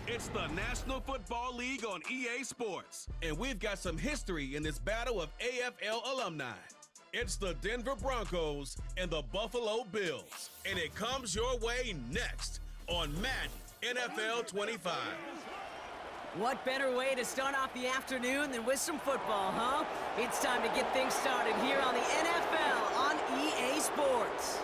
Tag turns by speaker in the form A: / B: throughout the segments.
A: It's the National Football League on EA Sports, and we've got some history in this battle of AFL alumni. It's the Denver Broncos and the Buffalo Bills, and it comes your way next on Madden NFL 25.
B: What better way to start off the afternoon than with some football, huh? It's time to get things started here on the NFL on EA Sports.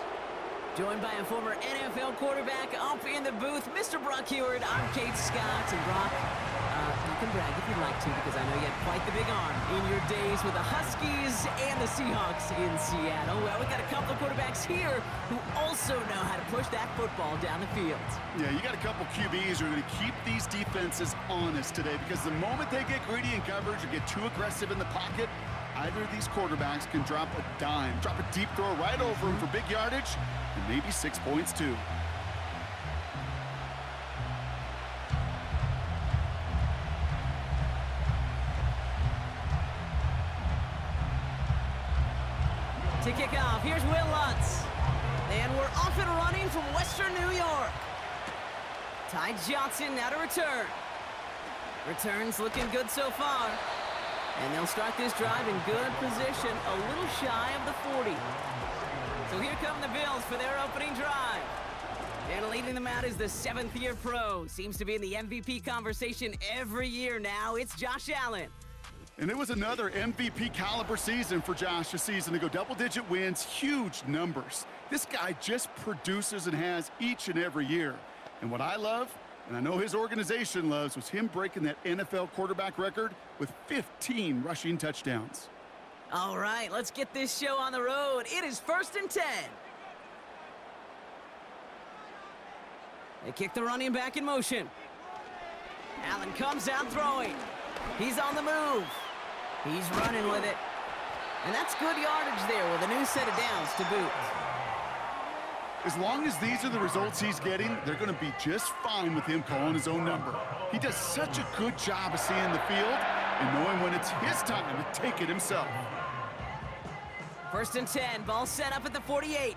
B: Joined by a former NFL quarterback up in the booth, Mr. Brock Heward. I'm Kate Scott, and Brock, you can brag if you'd like to, because I know you had quite the big arm in your days with the Huskies and the Seahawks in Seattle. Well, we got a couple of quarterbacks here who also know how to push that football down the field.
C: Yeah, you got a couple QBs who are going to keep these defenses honest today, because the moment they get greedy in coverage or get too aggressive in the pocket, either of these quarterbacks can drop a dime, drop a deep throw right over them for big yardage, and maybe 6 points too.
B: To kick off, here's Will Lutz. And we're off and running from Western New York. Ty Johnson now to return. Returns looking good so far. And they'll start this drive in good position, a little shy of the 40. So here come the Bills for their opening drive. And leading them out is the seventh-year pro. Seems to be in the MVP conversation every year now. It's Josh Allen.
C: And it was another MVP caliber season for Josh this season to go double-digit wins, huge numbers. This guy just produces and has each and every year. And what I love, and I know his organization loves, was him breaking that NFL quarterback record with 15 rushing touchdowns.
B: All right, let's get this show on the road. It is 1st and 10. They kick the running back in motion. Allen comes out throwing. He's on the move. He's running with it. And that's good yardage there with a new set of downs to boot.
C: As long as these are the results he's getting, they're going to be just fine with him calling his own number. He does such a good job of seeing the field and knowing when it's his time to take it himself.
B: 1st and 10, ball set up at the 48.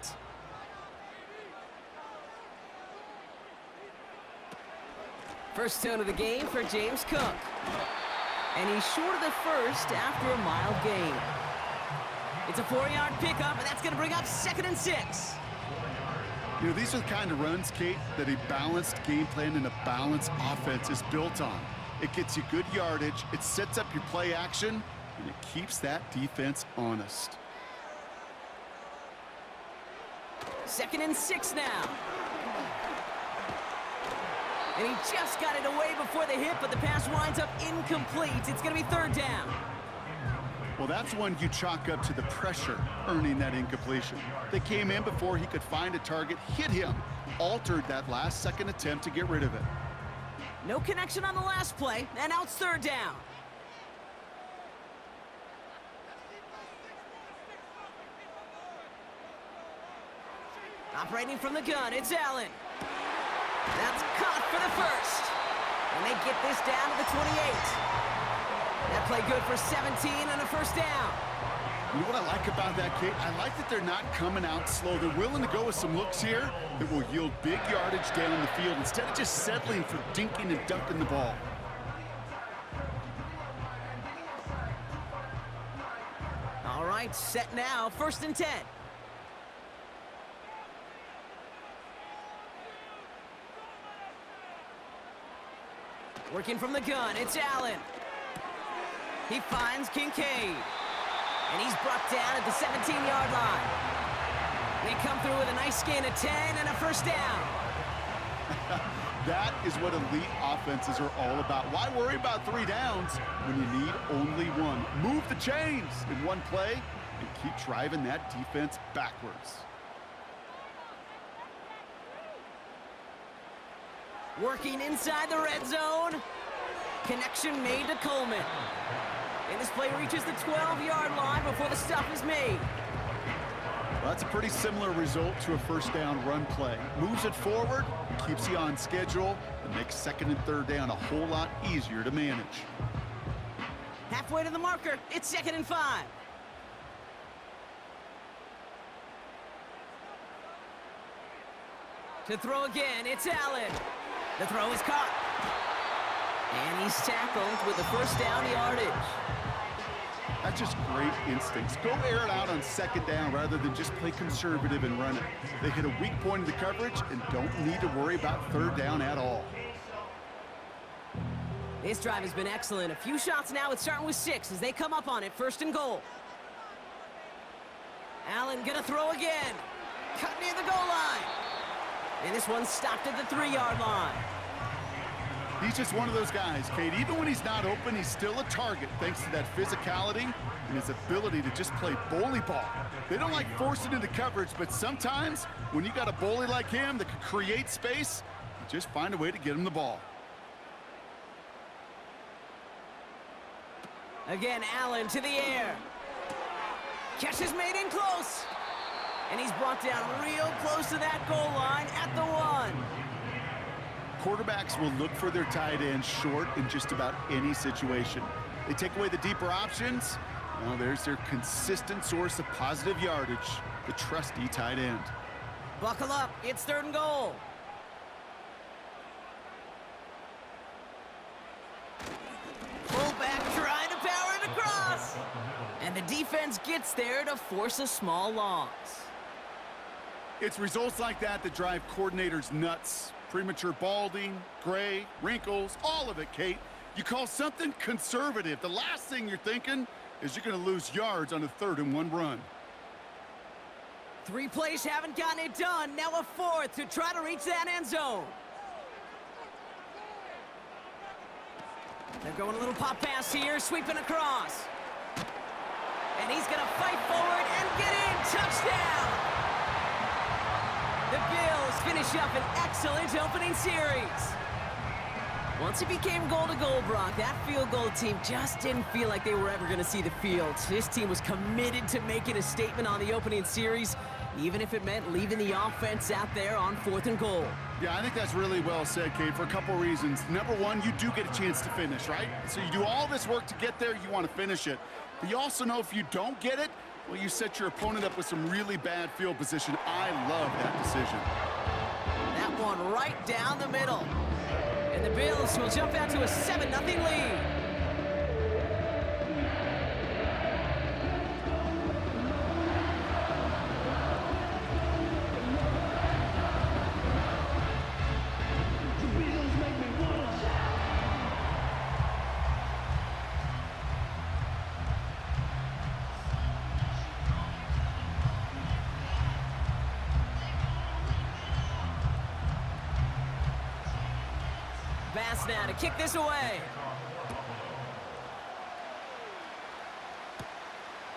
B: First tone of the game for James Cook. And he's short of the first after a mild gain. It's a 4-yard pickup, and that's going to bring up 2nd and 6.
C: You know, these are the kind of runs, Kate, that a balanced game plan and a balanced offense is built on. It gets you good yardage, it sets up your play action, and it keeps that defense honest.
B: 2nd and 6 now. And he just got it away before the hit, but the pass winds up incomplete. It's going to be 3rd down.
C: Well, that's one you chalk up to the pressure earning that incompletion. They came in before he could find a target, hit him, altered that last-second attempt to get rid of it.
B: No connection on the last play, and now it's 3rd down. Operating from the gun, it's Allen. That's caught for the first. And they get this down to the 28. That play good for 17 and a 1st down.
C: You know what I like about that, Kate? I like that they're not coming out slow. They're willing to go with some looks here that will yield big yardage down the field instead of just settling for dinking and dunking the ball.
B: All right, set now, 1st and 10. Working from the gun, it's Allen. He finds Kincaid. And he's brought down at the 17-yard line. They come through with a nice gain of 10 and a 1st down.
C: That is what elite offenses are all about. Why worry about 3 downs when you need only 1? Move the chains in one play and keep driving that defense backwards.
B: Working inside the red zone. Connection made to Coleman. And this play reaches the 12-yard line before the stop is made.
C: Well, that's a pretty similar result to a 1st down run play. Moves it forward, keeps you on schedule, and makes 2nd and 3rd down a whole lot easier to manage.
B: Halfway to the marker, it's 2nd and 5. To throw again, it's Allen. The throw is caught. And he's tackled with the first down yardage.
C: That's just great instincts. Go air it out on second down rather than just play conservative and run it. They hit a weak point in the coverage and don't need to worry about third down at all.
B: This drive has been excellent. A few shots now. It's starting with 6 as they come up on it. First and goal. Allen gonna throw again. Cut near the goal line. And this one's stopped at the 3-yard line.
C: He's just one of those guys, Kate. Even when he's not open, he's still a target thanks to that physicality and his ability to just play bully ball. They don't like forcing into coverage, but sometimes when you got a bully like him that can create space, you just find a way to get him the ball.
B: Again, Allen to the air. Catch is made in close. And he's brought down real close to that goal line at the 1.
C: Quarterbacks will look for their tight end short in just about any situation. They take away the deeper options. Well, there's their consistent source of positive yardage, the trusty tight end.
B: Buckle up. It's 3rd and goal. Fullback trying to power it across. And the defense gets there to force a small loss.
C: It's results like that that drive coordinators nuts. Premature balding, gray, wrinkles, all of it, Kate. You call something conservative. The last thing you're thinking is you're going to lose yards on a 3rd and 1 run.
B: 3 plays haven't gotten it done. Now a 4th to try to reach that end zone. They're going a little pop pass here, sweeping across. And he's going to fight forward and get in. Touchdown! The Bills finish up an excellent opening series. Once it became goal-to-goal, Brock, that field goal team just didn't feel like they were ever going to see the field. This team was committed to making a statement on the opening series, even if it meant leaving the offense out there on 4th and goal.
C: Yeah, I think that's really well said, Kate, for a couple reasons. Number one, you do get a chance to finish, right? So you do all this work to get there, you want to finish it. But you also know if you don't get it, well, you set your opponent up with some really bad field position. I love that decision.
B: That one right down the middle. And the Bills will jump out to a 7-0 lead. Bass now to kick this away.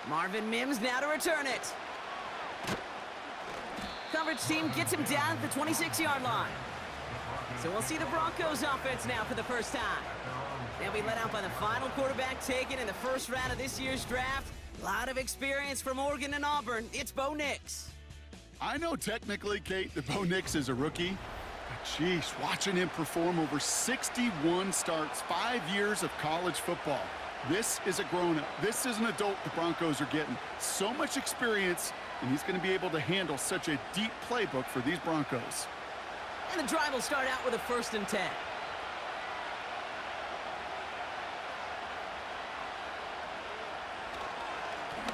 B: Marvin Mims now to return it. Coverage team gets him down at the 26-yard line. So we'll see the Broncos offense now for the first time. They'll be led out by the final quarterback taken in the first round of this year's draft. A lot of experience from Oregon and Auburn. It's Bo Nix.
C: I know technically, Kate, that Bo Nix is a rookie. Jeez, watching him perform over 61 starts, 5 years of college football. This is a grown-up. This is an adult the Broncos are getting. So much experience, and he's going to be able to handle such a deep playbook for these Broncos.
B: And the drive will start out with a 1st and 10.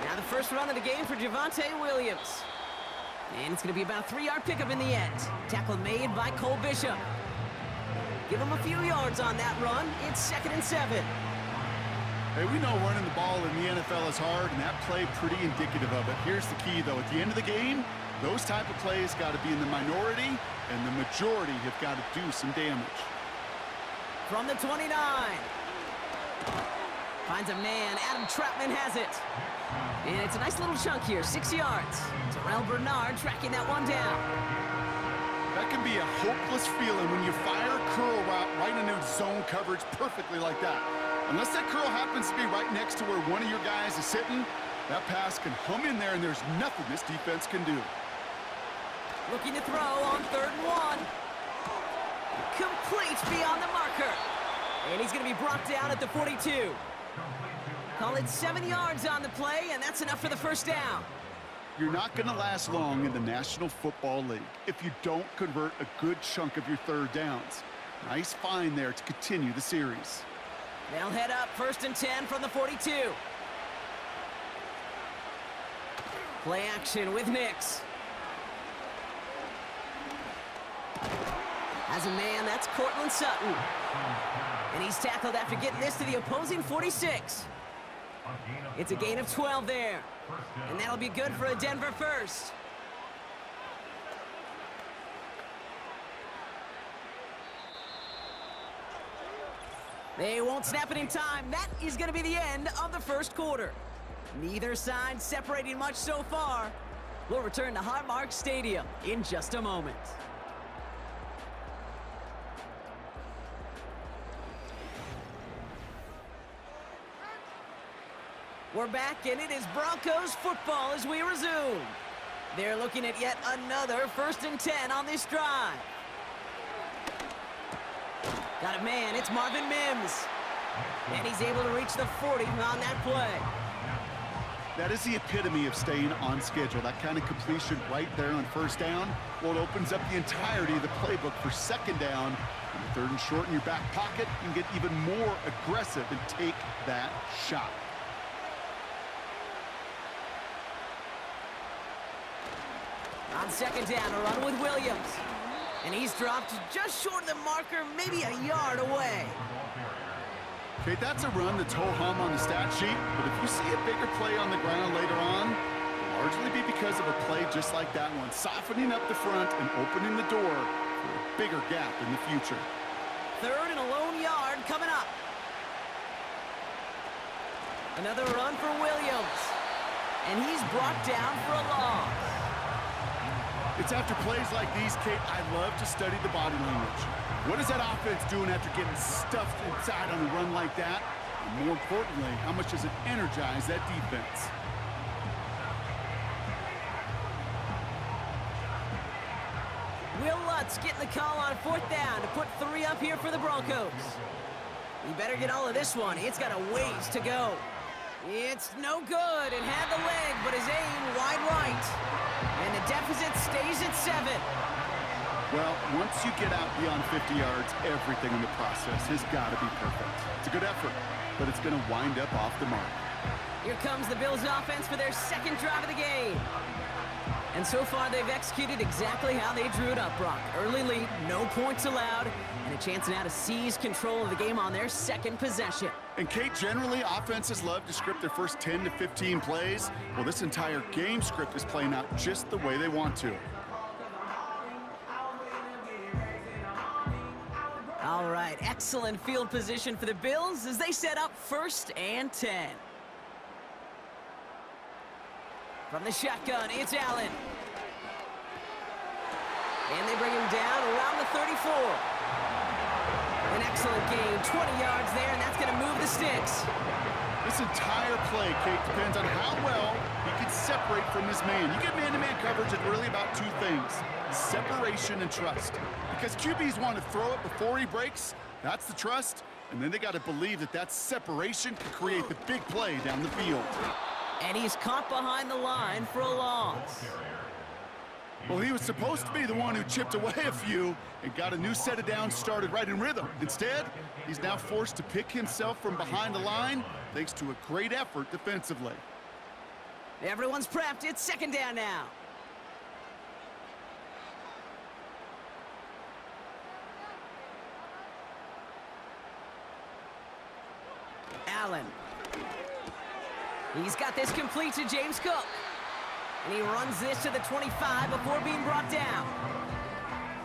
B: Now the first run of the game for Javonte Williams. And it's going to be about a 3-yard pickup in the end. Tackle made by Cole Bishop. Give him a few yards on that run. It's 2nd and 7.
C: Hey, we know running the ball in the NFL is hard, and that play pretty indicative of it. Here's the key, though. At the end of the game, those type of plays got to be in the minority, and the majority have got to do some damage.
B: From the 29. Finds a man. Adam Troutman has it. And it's a nice little chunk here, 6 yards. Terrell Bernard tracking that one down.
C: That can be a hopeless feeling when you fire a curl route right into zone coverage perfectly like that. Unless that curl happens to be right next to where one of your guys is sitting, that pass can hum in there and there's nothing this defense can do.
B: Looking to throw on 3rd and 1. Complete beyond the marker. And he's going to be brought down at the 42. Call it 7 yards on the play, and that's enough for the first down.
C: You're not going to last long in the National Football League if you don't convert a good chunk of your 3rd downs. Nice find there to continue the series.
B: They'll head up 1st and 10 from the 42. Play action with Nix. As a man, that's Cortland Sutton. And he's tackled after getting this to the opposing 46. It's a gain of 12 there. And that'll be good for a Denver first. They won't snap it in time. That is going to be the end of the first quarter. Neither side separating much so far. We'll return to Highmark Stadium in just a moment. We're back, and it is Broncos football as we resume. They're looking at yet another 1st and 10 on this drive. Got a man, it's Marvin Mims. And he's able to reach the 40 on that play.
C: That is the epitome of staying on schedule. That kind of completion right there on 1st down. Well, it opens up the entirety of the playbook for 2nd down. And 3rd and short in your back pocket, you can get even more aggressive and take that shot.
B: On 2nd down, a run with Williams. And he's dropped just short of the marker, maybe a yard away.
C: Okay, that's a run that's ho-hum on the stat sheet, but if you see a bigger play on the ground later on, it'll largely be because of a play just like that one, softening up the front and opening the door for a bigger gap in the future.
B: 3rd and a lone yard coming up. Another run for Williams. And he's brought down for a loss.
C: It's after plays like these, Kate, I love to study the body language. What is that offense doing after getting stuffed inside on a run like that? And more importantly, how much does it energize that defense?
B: Will Lutz getting the call on 4th down to put 3 up here for the Broncos. You better get all of this one. It's got a ways to go. It's no good. It had the leg, but his aim wide right. And the deficit stays at 7.
C: Well, once you get out beyond 50 yards, everything in the process has got to be perfect. It's a good effort, but it's going to wind up off the mark.
B: Here comes the Bills offense for their 2nd drive of the game. And so far, they've executed exactly how they drew it up, Brock. Early lead, no points allowed, and a chance now to seize control of the game on their 2nd possession.
C: And Kate, generally, offenses love to script their first 10 to 15 plays. Well, this entire game script is playing out just the way they want to.
B: All right, excellent field position for the Bills as they set up 1st and 10. From the shotgun, it's Allen. And they bring him down around the 34. An excellent gain, 20 yards there, and that's going to move the sticks.
C: This entire play, Kate, depends on how well he can separate from his man. You get man-to-man coverage, it's really about 2 things, separation and trust. Because QBs want to throw it before he breaks, that's the trust, and then they got to believe that that separation can create the big play down the field.
B: And he's caught behind the line for a loss.
C: Well, he was supposed to be the one who chipped away a few and got a new set of downs started right in rhythm. Instead, he's now forced to pick himself from behind the line thanks to a great effort defensively.
B: Everyone's prepped. It's 2nd down now. Allen. He's got this complete to James Cook. And he runs this to the 25 before being brought down.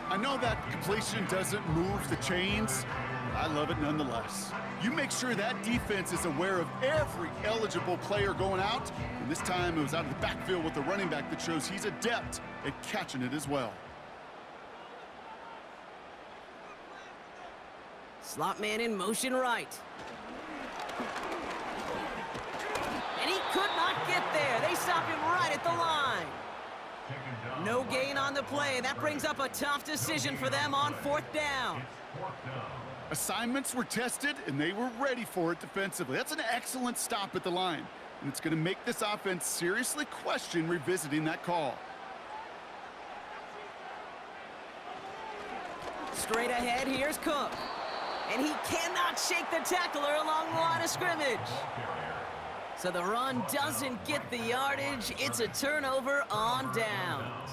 C: I know that completion doesn't move the chains. I love it nonetheless. You make sure that defense is aware of every eligible player going out. And this time it was out of the backfield with the running back that shows he's adept at catching it as well.
B: Slot man in motion right. And he could not get there. They stop him right at the line. No gain on the play. That brings up a tough decision for them on 4th down.
C: Assignments were tested, and they were ready for it defensively. That's an excellent stop at the line. And it's going to make this offense seriously question revisiting that call.
B: Straight ahead, here's Cook. And he cannot shake the tackler along the line of scrimmage. So the run doesn't get the yardage. It's a turnover on downs.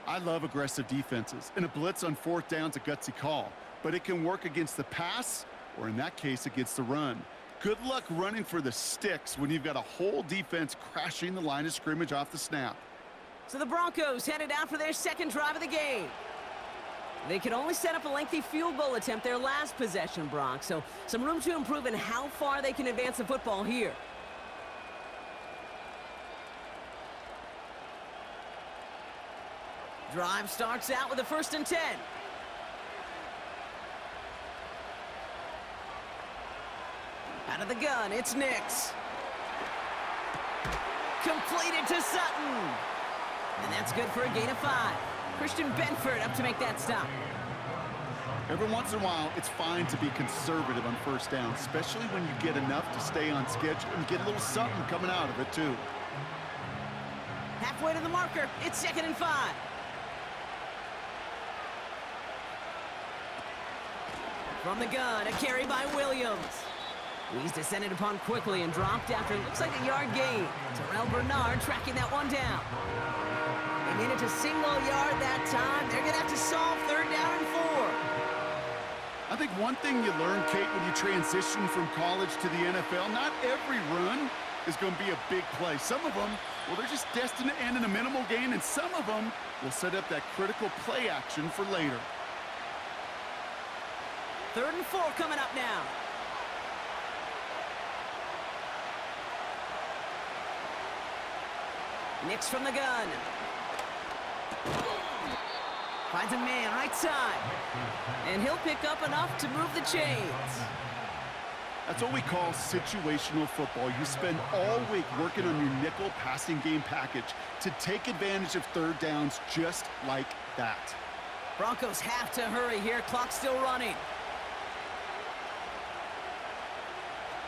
C: I love aggressive defenses, and a blitz on 4th down's a gutsy call. But it can work against the pass, or in that case, against the run. Good luck running for the sticks when you've got a whole defense crashing the line of scrimmage off the snap.
B: So the Broncos headed out for their second drive of the game. They could only set up a lengthy field goal attempt their last possession, Bronx. So some room to improve in how far they can advance the football here. Drive starts out with a 1st and 10. Out of the gun, it's Nix. Completed to Sutton. And that's good for a gain of 5. Christian Benford up to make that stop.
C: Every once in a while, it's fine to be conservative on 1st down, especially when you get enough to stay on schedule and get a little something coming out of it, too.
B: Halfway to the marker, it's 2nd and 5. From the gun, a carry by Williams. He's descended upon quickly and dropped after it looks like a yard gain. Terrell Bernard tracking that one down. They made it to single yard that time. They're going to have to solve 3rd down and 4.
C: I think one thing you learn, Kate, when you transition from college to the NFL, not every run is going to be a big play. Some of them, well, they're just destined to end in a minimal gain, and some of them will set up that critical play action for later.
B: 3rd and 4 coming up now. Nix from the gun. Finds a man right side. And he'll pick up enough to move the chains.
C: That's what we call situational football. You spend all week working on your nickel passing game package to take advantage of 3rd downs just like that.
B: Broncos have to hurry here. Clock still running.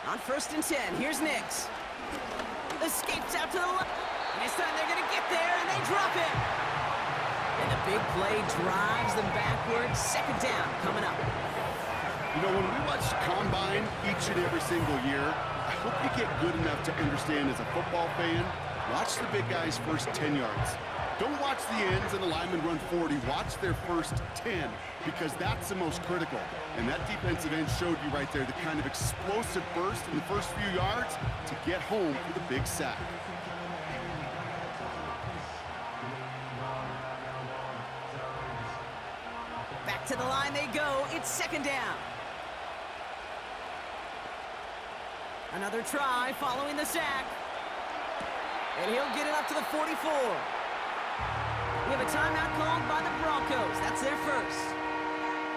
B: On 1st and 10, here's Nix. Escapes out to the left. This time they're going to get there, and they drop it. And the big play drives them backwards. 2nd down coming up.
C: You know, when we watch Combine each and every single year, I hope you get good enough to understand as a football fan, watch the big guys' first 10 yards. Don't watch the ends and the linemen run 40. Watch their first 10, because that's the most critical. And that defensive end showed you right there the kind of explosive burst in the first few yards to get home for the big sack.
B: Back to the line they go. It's 2nd down. Another try following the sack. And he'll get it up to the 44. We have a timeout called by the Broncos. That's their first.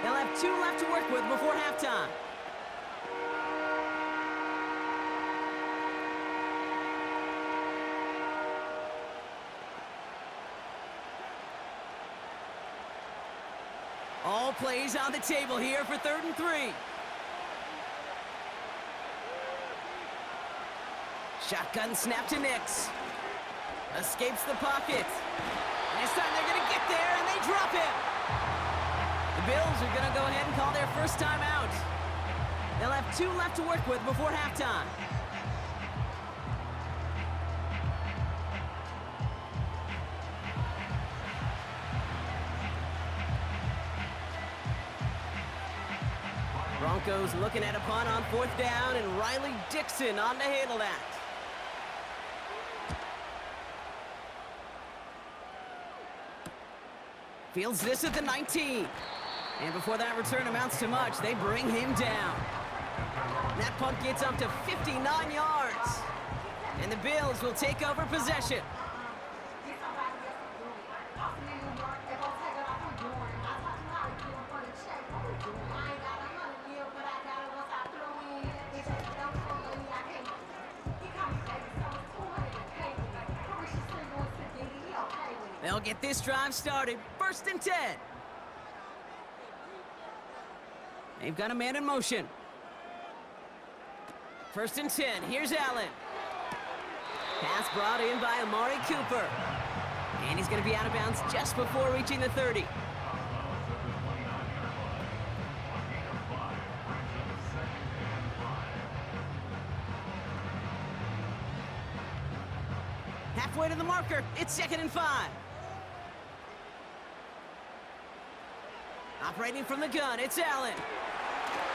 B: They'll have 2 left to work with before halftime. All plays on the table here for 3rd and 3. Shotgun snap to Nix. Escapes the pocket. And this time they're going to get there, and they drop him. The Bills are going to go ahead and call their first timeout. They'll have 2 left to work with before halftime. Broncos looking at a punt on 4th down, and Riley Dixon on to handle that. Fields this at the 19. And before that return amounts to much, they bring him down. That punt gets up to 59 yards. And the Bills will take over possession. They'll get this drive started. 1st and 10. They've got a man in motion. 1st and 10. Here's Allen. Pass brought in by Amari Cooper. And he's going to be out of bounds just before reaching the 30. halfway to the marker. It's 2nd and 5. Operating from the gun, it's Allen.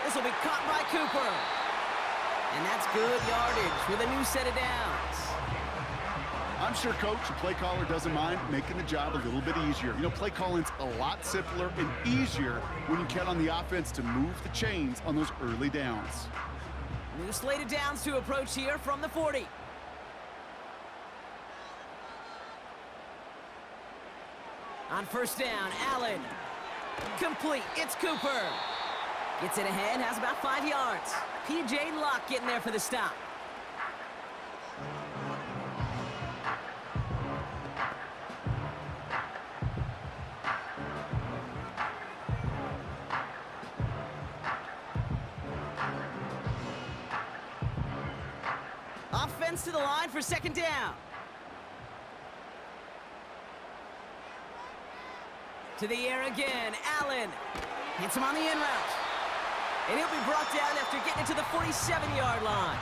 B: This will be caught by Cooper. And that's good yardage with a new set of downs.
C: I'm sure coach, the play caller, doesn't mind making the job a little bit easier. You know, play calling's a lot simpler and easier when you count on the offense to move the chains on those early downs.
B: New slate of downs to approach here from the 40. On 1st down, Allen. Complete, it's Cooper. Gets it ahead, has about 5 yards. P.J. Locke getting there for the stop. Offense to the line for 2nd down. To the air again, Allen. Hits him on the in route. And he'll be brought down after getting it to the 47-yard line.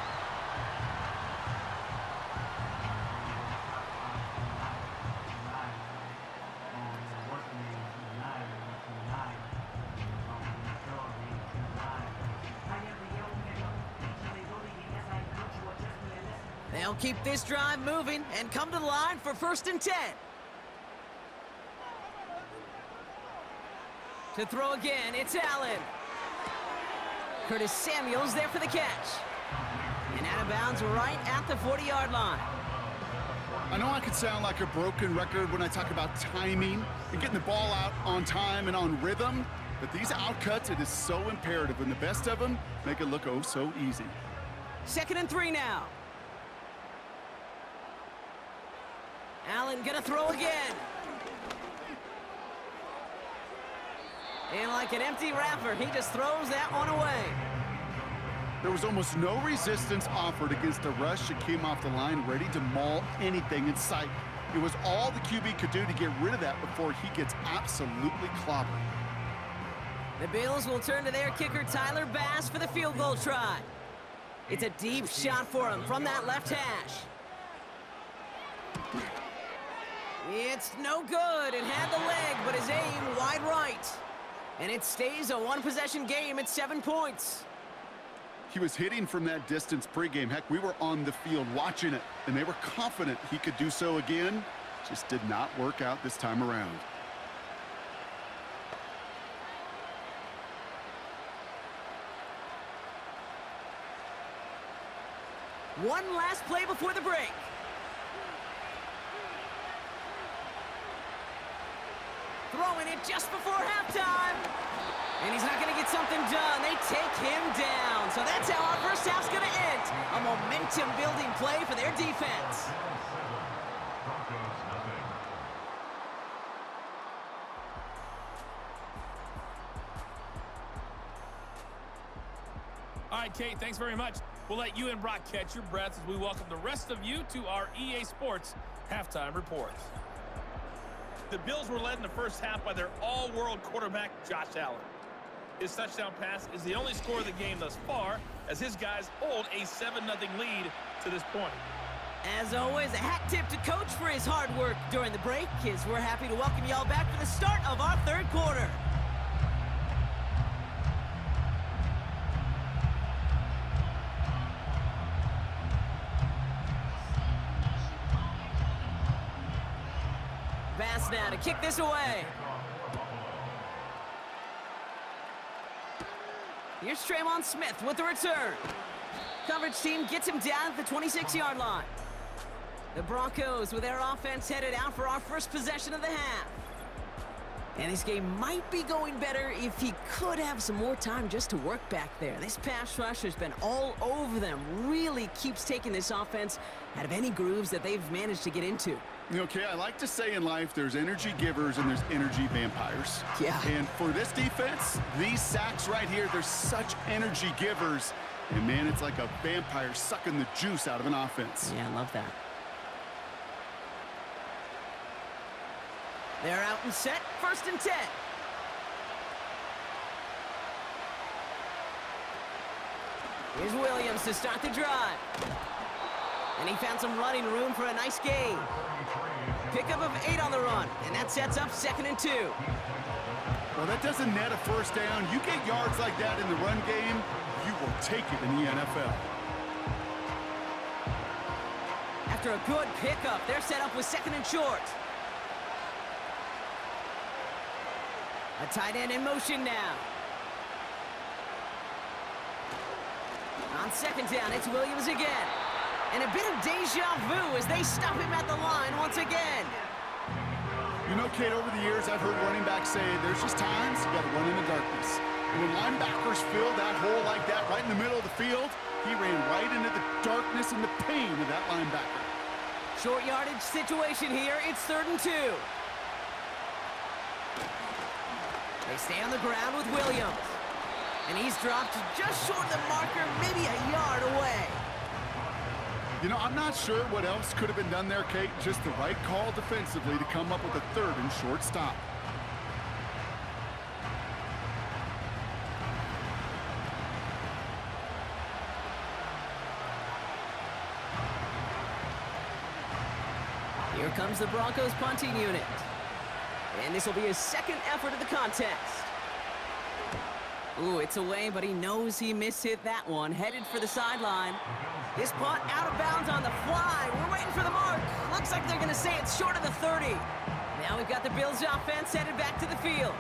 B: They'll keep this drive moving and come to the line for 1st and 10. To throw again, it's Allen. Curtis Samuel's there for the catch. And out of bounds right at the 40-yard line.
C: I know I could sound like a broken record when I talk about timing and getting the ball out on time and on rhythm, but these outcuts, it is so imperative, and the best of them make it look oh so easy.
B: 2nd and 3 now. Allen gonna throw again. And like an empty wrapper, he just throws that one away.
C: There was almost no resistance offered against the rush that came off the line, ready to maul anything in sight. It was all the QB could do to get rid of that before he gets absolutely clobbered.
B: The Bills will turn to their kicker, Tyler Bass, for the field goal try. It's a deep shot for him from that left hash. It's no good. It had the leg, but his aim wide right. And it stays a one-possession game at 7 points.
C: He was hitting from that distance pregame. Heck, we were on the field watching it, and they were confident he could do so again. Just did not work out this time around.
B: One last play before the break. Throwing it just before halftime. And he's not going to get something done. They take him down. So that's how our first half's going to end. A momentum-building play for their defense.
D: All right, Kate, thanks very much. We'll let you and Brock catch your breaths as we welcome the rest of you to our EA Sports Halftime Report. The Bills were led in the first half by their all-world quarterback, Josh Allen. His touchdown pass is the only score of the game thus far, as his guys hold a 7-0 lead to this point.
B: As always, a hat tip to Coach for his hard work during the break, as we're happy to welcome y'all back for the start of our third quarter. Bass now to kick this away. Here's Traymon Smith with the return. Coverage team gets him down at the 26-yard line. The Broncos with their offense headed out for our first possession of the half. And this game might be going better if he could have some more time just to work back there. This pass rush has been all over them. Really keeps taking this offense out of any grooves that they've managed to get into.
C: Okay, I like to say in life there's energy givers and there's energy vampires.
B: Yeah.
C: And for this defense, these sacks right here, they're such energy givers. And man, it's like a vampire sucking the juice out of an offense.
B: Yeah, I love that. They're out and set, 1st and 10. Here's Williams to start the drive. And he found some running room for a nice gain. Pickup of 8 on the run, and that sets up 2nd and 2.
C: Well, that doesn't net a first down. You get yards like that in the run game, you will take it in the NFL.
B: After a good pickup, they're set up with 2nd and short. A tight end in motion now. On 2nd down, it's Williams again. And a bit of deja vu as they stop him at the line once again.
C: You know, Kate, over the years, I've heard running backs say there's just times you got to run in the darkness. And when linebackers fill that hole like that right in the middle of the field, he ran right into the darkness and the pain of that linebacker.
B: Short yardage situation here. It's 3rd and 2. They stay on the ground with Williams. And he's dropped just short of the marker, maybe a yard away.
C: You know, I'm not sure what else could have been done there, Kate. Just the right call defensively to come up with a 3rd and short stop.
B: Here comes the Broncos punting unit. And this will be his 2nd effort of the contest. Ooh, it's away, but he knows he mishit that one. Headed for the sideline. This punt out of bounds on the fly. We're waiting for the mark. Looks like they're going to say it's short of the 30. Now we've got the Bills offense headed back to the field.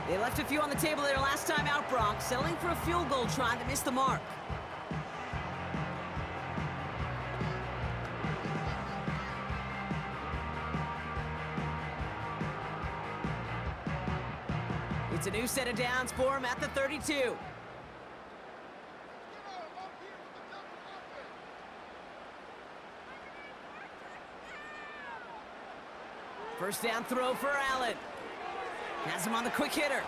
B: They left a few on the table there last time out, Bronx, settling for a field goal try to miss the mark. It's a new set of downs for him at the 32. First down throw for Allen. Has him on the quick hitter.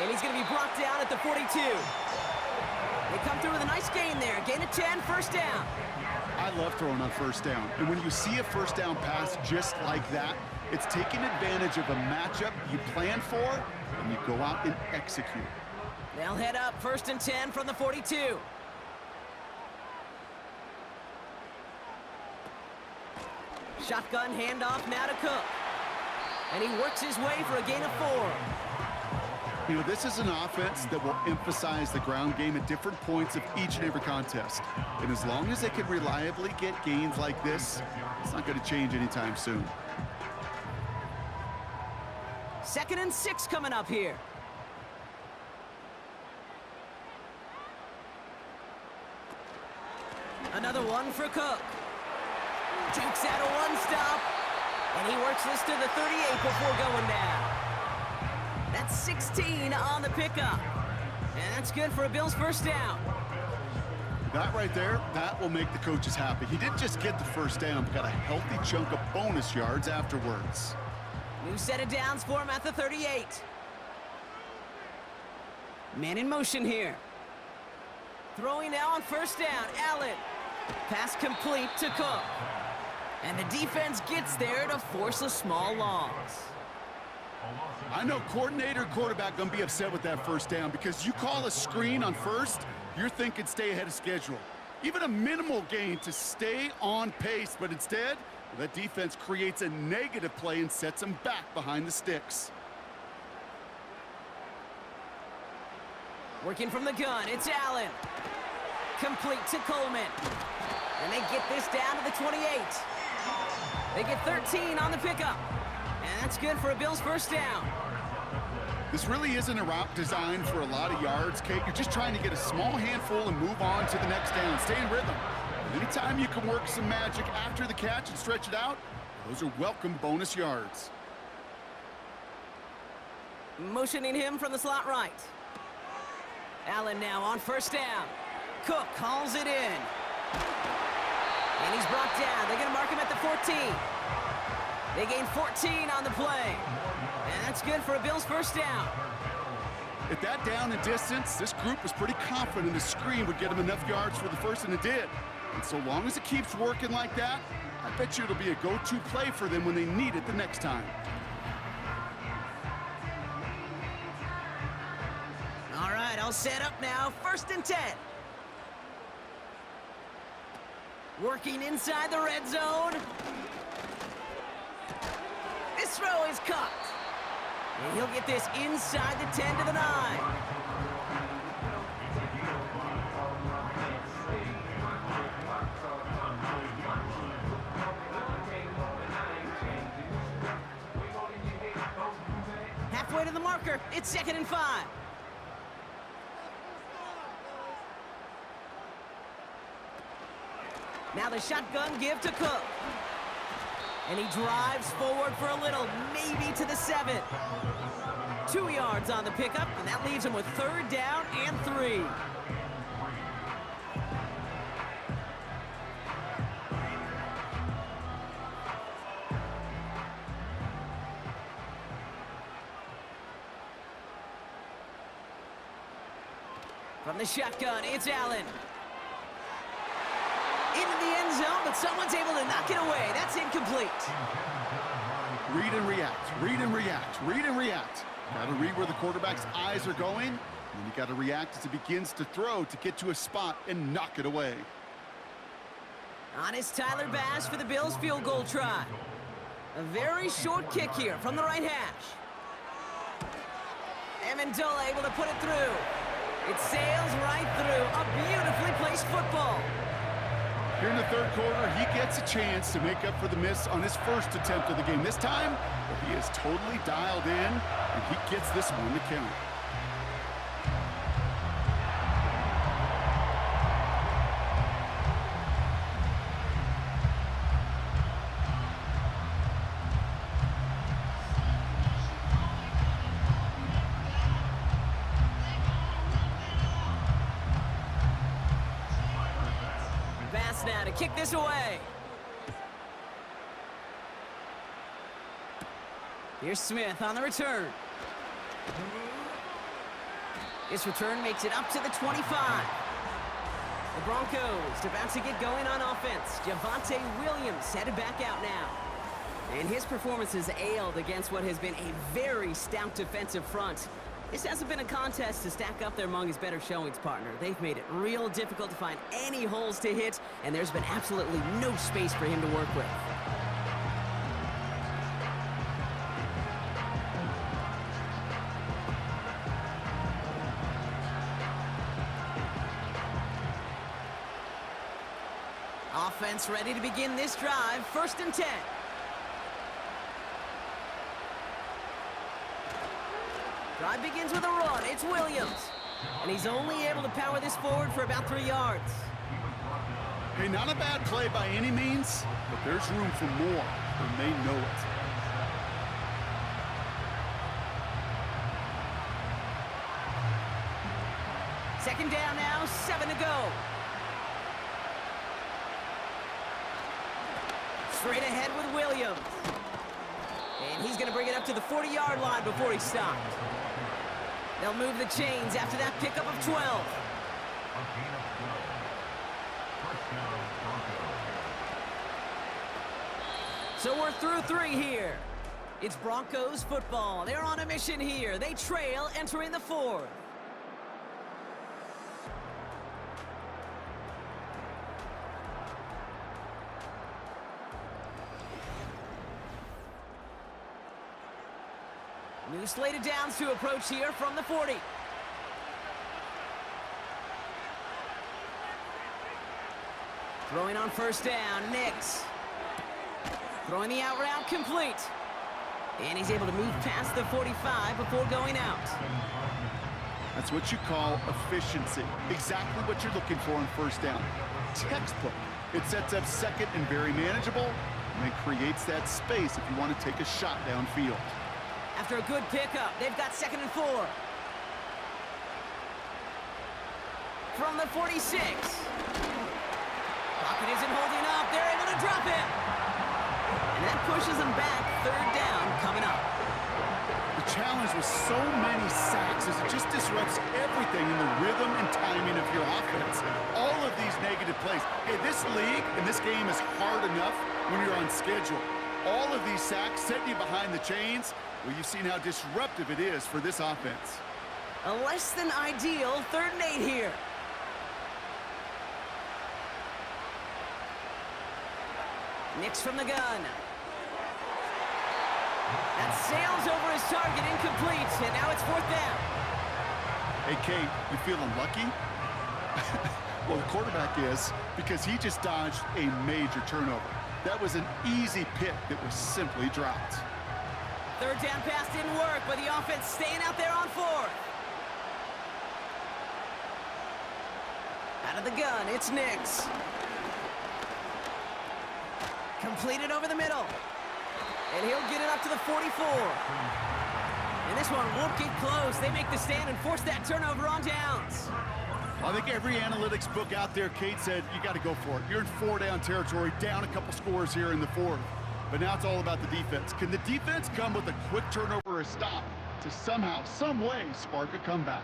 B: And he's going to be brought down at the 42. They come through with a nice gain there. Gain of 10, first down.
C: I love throwing on first down. And when you see a first down pass just like that, it's taking advantage of a matchup you plan for, and you go out and execute.
B: They'll head up 1st and 10 from the 42. Shotgun handoff now to Cook. And he works his way for a gain of 4.
C: You know, this is an offense that will emphasize the ground game at different points of each and every contest. And as long as they can reliably get gains like this, it's not going to change anytime soon.
B: 2nd and 6 coming up here. Another one for Cook. Takes out a one-stop. And he works this to the 38 before going down. That's 16 on the pickup. And that's good for a Bills first down.
C: That right there, that will make the coaches happy. He didn't just get the first down, but got a healthy chunk of bonus yards afterwards.
B: New set of downs for him at the 38. Man in motion here. Throwing now on first down, Allen. Pass complete to Cook. And the defense gets there to force a small loss.
C: I know coordinator, quarterback going to be upset with that first down because you call a screen on first, you're thinking stay ahead of schedule. Even a minimal gain to stay on pace, but instead, that defense creates a negative play and sets them back behind the sticks.
B: Working from the gun, it's Allen. Complete to Coleman. And they get this down to the 28. They get 13 on the pickup. And that's good for a Bills first down.
C: This really isn't a route designed for a lot of yards, Kate. You're just trying to get a small handful and move on to the next down. Stay in rhythm. And anytime you can work some magic after the catch and stretch it out, those are welcome bonus yards.
B: Motioning him from the slot right. Allen now on first down. Cook calls it in. And he's brought down. They're going to mark him at the 14. They gain 14 on the play. And that's good for a Bills first down.
C: At that down and distance, this group was pretty confident the screen would get them enough yards for the first, and it did. And so long as it keeps working like that, I bet you it'll be a go-to play for them when they need it the next time.
B: All right, I'll set up now. 1st and 10. Working inside the red zone. This throw is caught. And he'll get this inside the 10 to the 9. Halfway to the marker. It's 2nd and 5. Now the shotgun give to Cook. And he drives forward for a little, maybe to the 7. 2 yards on the pickup, and that leaves him with 3rd down and 3. From the shotgun, it's Allen. Into the end zone, but someone's able to knock it away. That's incomplete.
C: Read and react, read and react, read and react. Got to read where the quarterback's eyes are going, and you got to react as he begins to throw to get to a spot and knock it away.
B: On is Tyler Bass for the Bills' field goal try. A very short kick here from the right hash. Amendola able to put it through. It sails right through. A beautifully placed football.
C: Here in the 3rd quarter, he gets a chance to make up for the miss on his first attempt of the game. This time, he is totally dialed in, and he gets this one to count.
B: Now to kick this away. Here's Smith on the return. This return makes it up to the 25. The Broncos about to get going on offense. Javonte Williams headed back out now. And his performance has ailed against what has been a very stout defensive front. This hasn't been a contest to stack up there among his better showings, partner. They've made it real difficult to find any holes to hit, and there's been absolutely no space for him to work with. Offense ready to begin this drive. 1st and 10. Drive begins with a run. It's Williams. And he's only able to power this forward for about 3 yards.
C: Hey, not a bad play by any means, but there's room for more, and they know it.
B: Second down now, 7 to go. Straight ahead with Williams. And he's going to bring it up to the 40-yard line before he stopped. They'll move the chains after that pickup of 12. So we're through 3 here. It's Broncos football. They're on a mission here. They trail entering the 4th. New slated downs to approach here from the 40. Throwing on 1st down, Nix. Throwing the out route complete. And he's able to move past the 45 before going out.
C: That's what you call efficiency. Exactly what you're looking for on 1st down. Textbook. It sets up 2nd and very manageable, and it creates that space if you want to take a shot downfield.
B: After a good pickup, they've got 2nd and 4. From the 46. Pocket isn't holding up. They're able to drop it. And that pushes them back. 3rd down coming up.
C: The challenge with so many sacks is it just disrupts everything in the rhythm and timing of your offense. All of these negative plays. Hey, this league and this game is hard enough when you're on schedule. All of these sacks set you behind the chains. Well, you've seen how disruptive it is for this offense.
B: A less than ideal 3rd and 8 here. Nix from the gun. That sails over his target, incomplete, and now it's 4th down.
C: Hey, Kate, you feeling lucky? Well, the quarterback is, because he just dodged a major turnover. That was an easy pick that was simply dropped.
B: 3rd down pass didn't work, but the offense staying out there on 4th. Out of the gun, it's Nix. Completed over the middle. And he'll get it up to the 44. And this one won't get close. They make the stand and force that turnover on downs.
C: I think every analytics book out there, Kate, said you got to go for it. You're in 4-down territory, down a couple scores here in the 4th. But now it's all about the defense. Can the defense come with a quick turnover or a stop to somehow, some way, spark a comeback?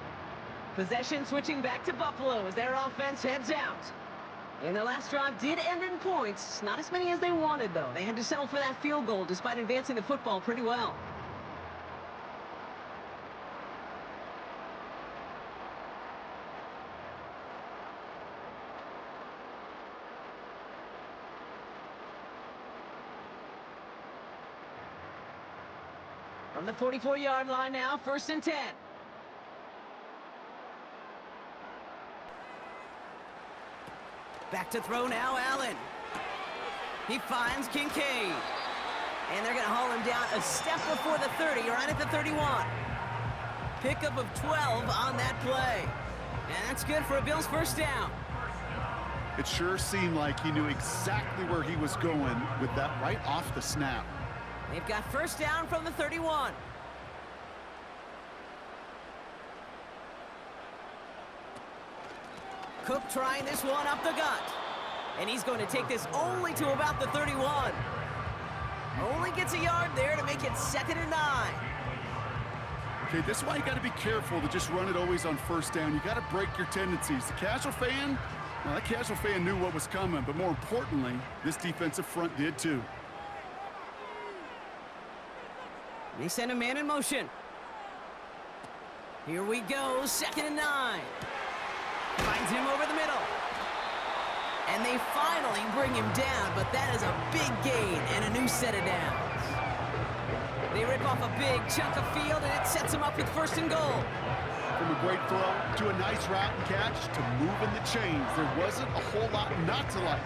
B: Possession switching back to Buffalo as their offense heads out. And their last drive did end in points. Not as many as they wanted, though. They had to settle for that field goal despite advancing the football pretty well. From the 44-yard line now, 1st and 10. Back to throw now, Allen. He finds Kincaid. And they're going to haul him down a step before the 30, right at the 31. Pickup of 12 on that play. And that's good for a Bills 1st down.
C: It sure seemed like he knew exactly where he was going with that right off the snap.
B: They've got 1st down from the 31. Cook trying this one up the gut. And he's going to take this only to about the 31. Only gets a yard there to make it 2nd and 9.
C: Okay, this is why you got to be careful to just run it always on 1st down. You got to break your tendencies. The casual fan, well, that casual fan knew what was coming, but more importantly, this defensive front did too.
B: They send a man in motion. Here we go, 2nd and 9. Finds him over the middle. And they finally bring him down, but that is a big gain and a new set of downs. They rip off a big chunk of field, and it sets them up with 1st and goal.
C: From a great throw to a nice route and catch to moving the chains, there wasn't a whole lot not to like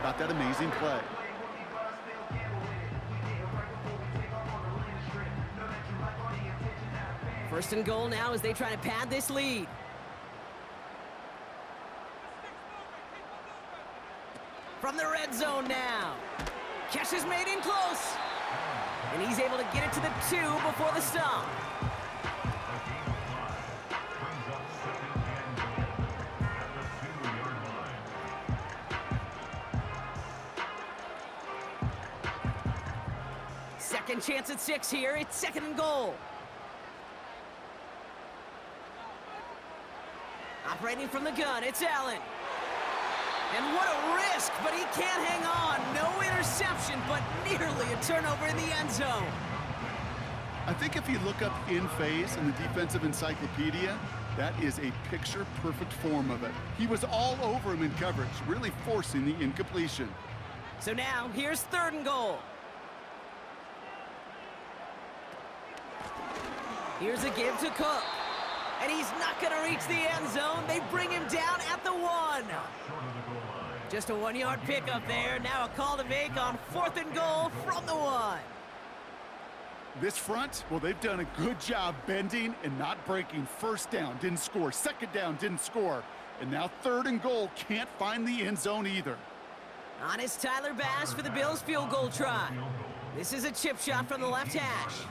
C: about that amazing play.
B: First and goal now as they try to pad this lead. From the red zone now. Catch is made in close. And he's able to get it to the 2 before the stop. Second chance at 6 here. It's 2nd and goal. Operating from the gun, it's Allen. And what a risk, but he can't hang on. No interception, but nearly a turnover in the end zone.
C: I think if you look up in phase in the defensive encyclopedia, that is a picture-perfect form of it. He was all over him in coverage, really forcing the incompletion.
B: So now, here's 3rd and goal. Here's a give to Cook. And he's not going to reach the end zone. They bring him down at the 1. Just a 1-yard pickup there. Now a call to make on 4th and goal from the 1.
C: This front, well, they've done a good job bending and not breaking. 1st down, didn't score. 2nd down, didn't score. And now 3rd and goal, can't find the end zone either.
B: On is Tyler Bass for the Bills field goal try. This is a chip shot from the left hash.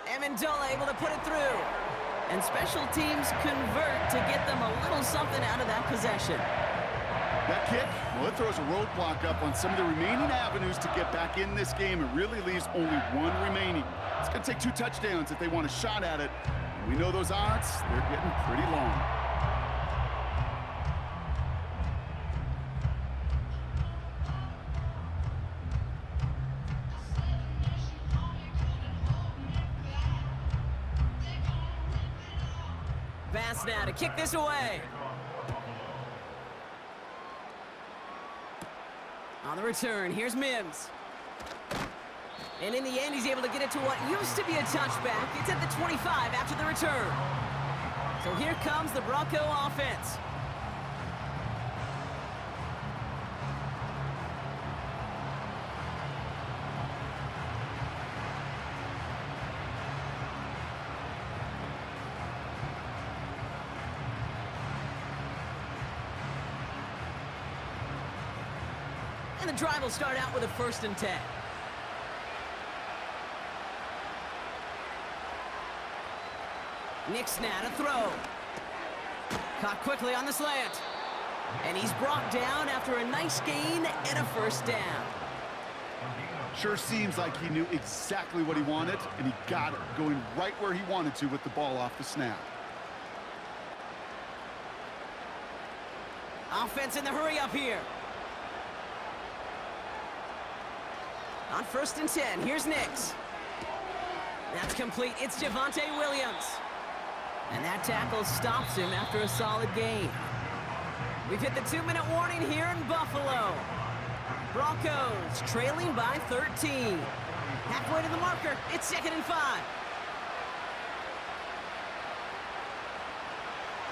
B: Amendola able to put it through. And special teams convert to get them a little something out of that possession.
C: That kick, well, it throws a roadblock up on some of the remaining avenues to get back in this game. It really leaves only 1 remaining. It's going to take 2 touchdowns if they want a shot at it. And we know those odds, they're getting pretty long.
B: Bass now to kick this away. On the return, here's Mims. And in the end, he's able to get it to what used to be a touchback. It's at the 25 after the return. So here comes the Bronco offense. And the drive will start out with a 1st and 10. Nick snap, a throw. Caught quickly on the slant. And he's brought down after a nice gain and a 1st down.
C: Sure seems like he knew exactly what he wanted, and he got it, going right where he wanted to with the ball off the snap.
B: Offense in the hurry up here. On 1st and 10, here's Nix. That's complete. It's Javonte Williams. And that tackle stops him after a solid gain. We've hit the 2-minute warning here in Buffalo. Broncos trailing by 13. Halfway to the marker. It's 2nd and 5.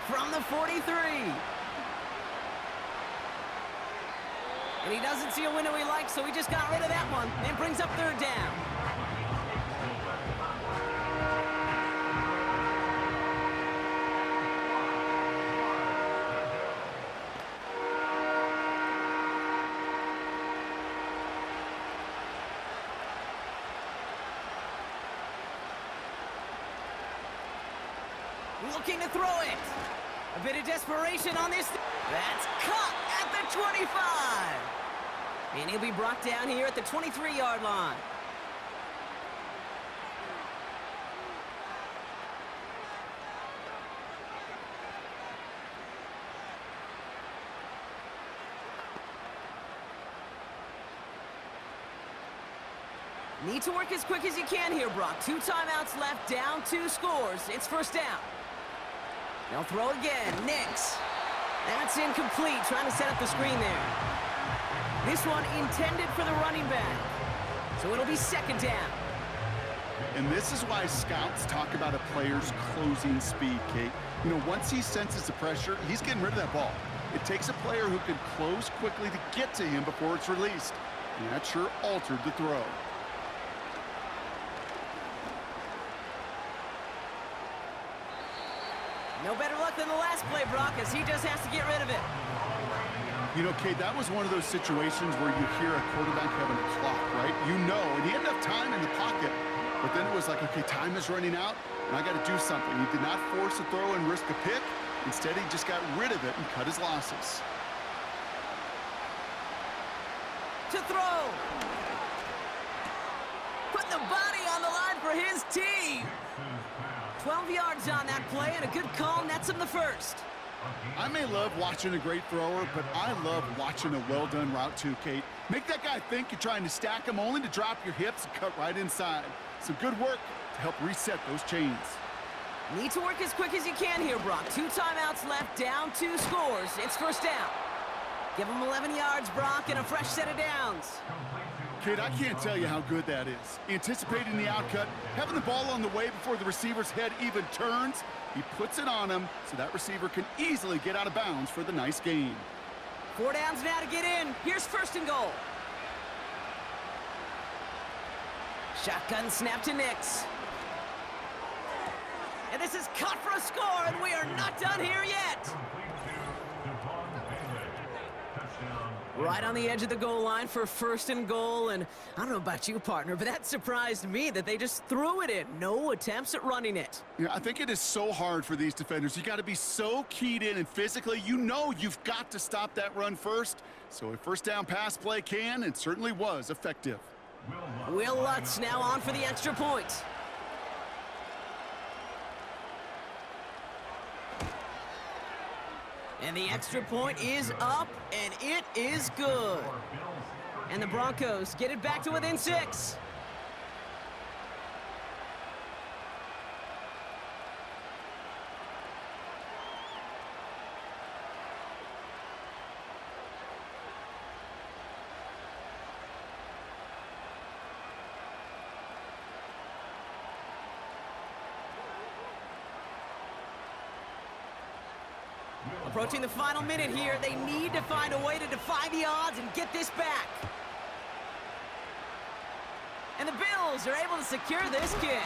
B: From the 43. And he doesn't see a window he likes, so he just got rid of that one and brings up 3rd down. Looking to throw it. A bit of desperation on this. That's caught at the 25. And he'll be brought down here at the 23-yard line. Need to work as quick as you can here, Brock. 2 timeouts left, down 2 scores. It's 1st down. They'll throw again. Nix. That's incomplete. Trying to set up the screen there. This one intended for the running back. So it'll be 2nd down.
C: And this is why scouts talk about a player's closing speed, Kate. You know, once he senses the pressure, he's getting rid of that ball. It takes a player who can close quickly to get to him before it's released. And that sure altered the throw.
B: No better luck than the last play, Brock, as he just has to get rid of it.
C: You know, Kate, that was one of those situations where you hear a quarterback having a clock, right? You know, and he had enough time in the pocket. But then it was like, okay, time is running out, and I got to do something. He did not force a throw and risk a pick. Instead, he just got rid of it and cut his losses.
B: To throw. Put the body on the line for his team. 12 yards on that play, and a good call nets him the 1st.
C: I may love watching a great thrower, but I love watching a well-done route too, Kate. Make that guy think you're trying to stack him only to drop your hips and cut right inside. Some good work to help reset those chains.
B: Need to work as quick as you can here, Brock. 2 timeouts left, down 2 scores. It's 1st down. Give him 11 yards, Brock, and a fresh set of downs.
C: Kid, I can't tell you how good that is. Anticipating the outcut, having the ball on the way before the receiver's head even turns, he puts it on him so that receiver can easily get out of bounds for the nice gain.
B: 4 downs now to get in. Here's 1st and goal. Shotgun snap to Nix. And this is cut for a score, and we are not done here yet. Right on the edge of the goal line for 1st and goal, and I don't know about you, partner, but that surprised me that they just threw it in. No attempts at running it.
C: Yeah, I think it is so hard for these defenders. You got to be so keyed in, and physically, you know you've got to stop that run first. So a 1st down pass play can, and certainly was, effective.
B: Will Lutz now on for the extra point. And the extra point is up, and it is good. And the Broncos get it back to within 6. Approaching the final minute here. They need to find a way to defy the odds and get this back. And the Bills are able to secure this kick.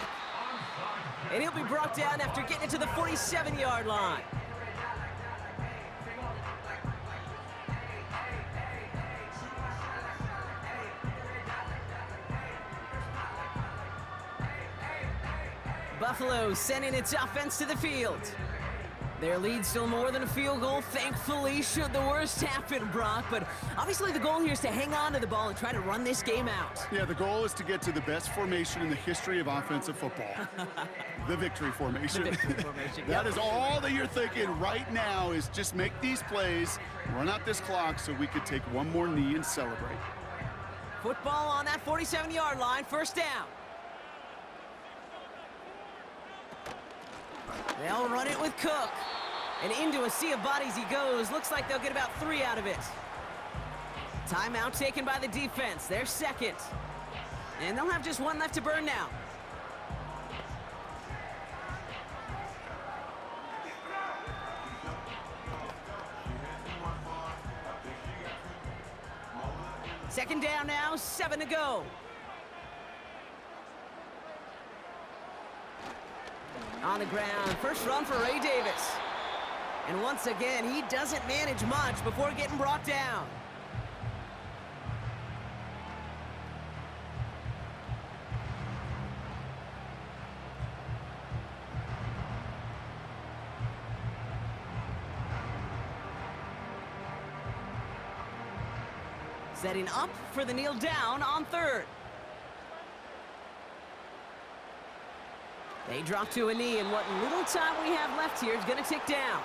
B: And he'll be brought down after getting it to the 47-yard line. Buffalo sending its offense to the field. Their lead still more than a field goal, thankfully, should the worst happen, Brock. But obviously the goal here is to hang on to the ball and try to run this game out.
C: Yeah, the goal is to get to the best formation in the history of offensive football. The victory formation.
B: The victory formation.
C: That is all that you're thinking right now, is just make these plays, run out this clock so we could take one more knee and celebrate.
B: Football on that 47-yard line, first down. They'll run it with Cook. And into a sea of bodies he goes. Looks like they'll get about 3 out of it. Timeout taken by the defense. Their second. And they'll have just one left to burn now. Second down now, 7 to go. On the ground, first run for Ray Davis. And once again, he doesn't manage much before getting brought down. Setting up for the kneel down on third. They drop to a knee, and what little time we have left here is going to tick down.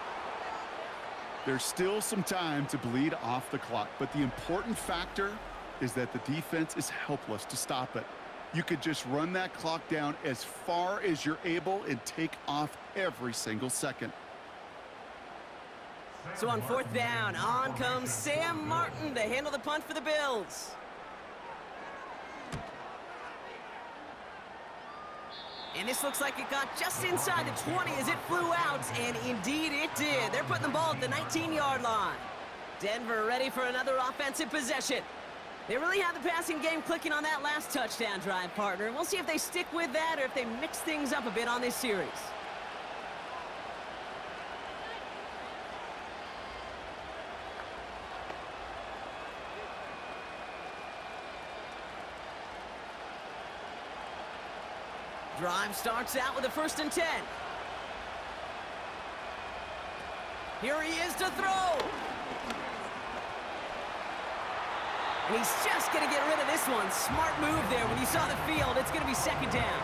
C: There's still some time to bleed off the clock, but the important factor is that the defense is helpless to stop it. You could just run that clock down as far as you're able and take off every single second.
B: So on fourth down, on comes Sam Martin to handle the punt for the Bills. And this looks like it got just inside the 20 as it flew out, and indeed it did. They're putting the ball at the 19-yard line. Denver ready for another offensive possession. They really have the passing game clicking on that last touchdown drive, partner. And we'll see if they stick with that or if they mix things up a bit on this series. Drive starts out with a 1st and 10. Here he is to throw. And he's just going to get rid of this one. Smart move there. When you saw the field, it's going to be second down.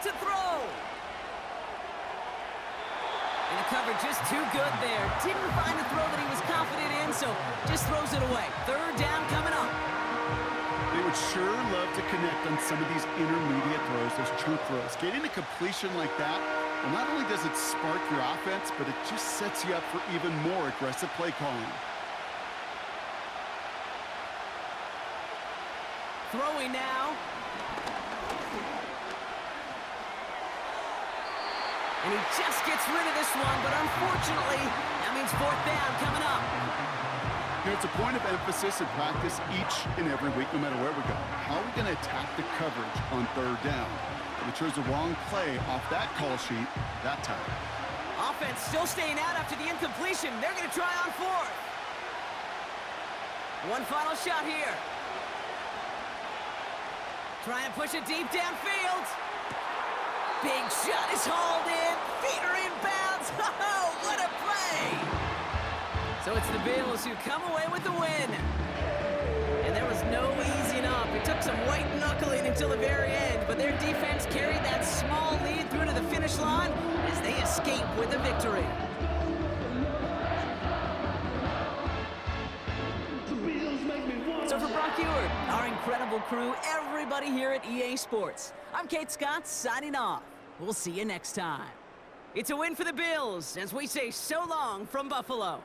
B: To throw. And the coverage just too good there. Didn't find a throw that he was confident in, so just throws it away. Third down coming up.
C: They would sure love to connect on some of these intermediate throws, those chunk throws. Getting a completion like that, well, not only does it spark your offense, but it just sets you up for even more aggressive play calling.
B: Throwing now. And he just gets rid of this one, but unfortunately, that means fourth down coming up.
C: You know, it's a point of emphasis in practice each and every week, no matter where we go. How are we going to attack the coverage on third down? We chose the wrong play off that call sheet that time.
B: Offense still staying out after the incompletion. They're going to try on fourth. One final shot here. Trying to push it deep downfield. Big shot is hauled in. Feet are in bounds. Oh, what a play! So it's the Bills who come away with the win. And there was no easing up. It took some white knuckling until the very end, but their defense carried that small lead through to the finish line as they escape with a victory. So for Brock Ewart, our incredible crew, everybody here at EA Sports, I'm Kate Scott signing off. We'll see you next time. It's a win for the Bills as we say so long from Buffalo.